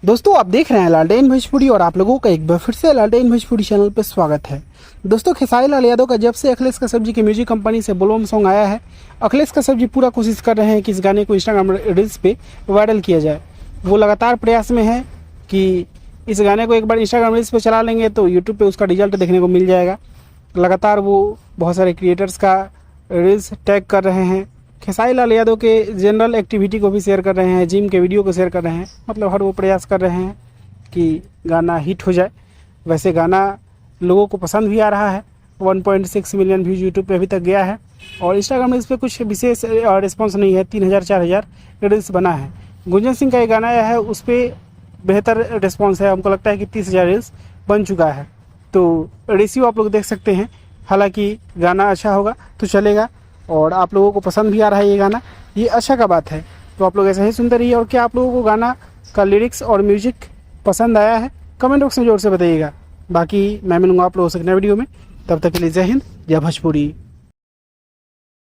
दोस्तों आप देख रहे हैं लालटेन भोजपुरी और आप लोगों का एक बार फिर से लालटेन भोजपुरी चैनल पर स्वागत है। दोस्तों खेसारी लाल यादव का जब से अखिलेश कश्यप जी की म्यूजिक कंपनी से बोलबम सॉन्ग आया है, अखिलेश कश्यप जी पूरा कोशिश कर रहे हैं कि इस गाने को इंस्टाग्राम रील्स पे वायरल किया जाए। वो लगातार प्रयास में है कि इस गाने को एक बार इंस्टाग्राम रील्स पे चला लेंगे तो यूट्यूब पे उसका रिजल्ट देखने को मिल जाएगा। लगातार वो बहुत सारे क्रिएटर्स का रील्स टैग कर रहे हैं, खेसारी लाल यादव के जनरल एक्टिविटी को भी शेयर कर रहे हैं, जिम के वीडियो को शेयर कर रहे हैं। मतलब हर वो प्रयास कर रहे हैं कि गाना हिट हो जाए। वैसे गाना लोगों को पसंद भी आ रहा है। 1.6 मिलियन व्यूज यूट्यूब पे अभी तक गया है और इंस्टाग्राम में इस पर कुछ विशेष रिस्पॉन्स नहीं है। 3000-4000 रील्स बना है। गुंजन सिंह का एक गाना आया है, उस पर बेहतर रिस्पॉन्स है। हमको लगता है कि 30,000 रील्स बन चुका है। तो रेशियो आप लोग देख सकते हैं। हालांकि गाना अच्छा होगा तो चलेगा और आप लोगों को पसंद भी आ रहा है ये गाना, ये अच्छा का बात है। तो आप लोग ऐसा ही सुनते रहिए। और क्या आप लोगों को गाना का लिरिक्स और म्यूजिक पसंद आया है, कमेंट बॉक्स में जोर से बताइएगा। बाकी मैं मिलूंगा आप लोगों से नए वीडियो में। तब तक के लिए जय हिंद, जय भोजपुरी।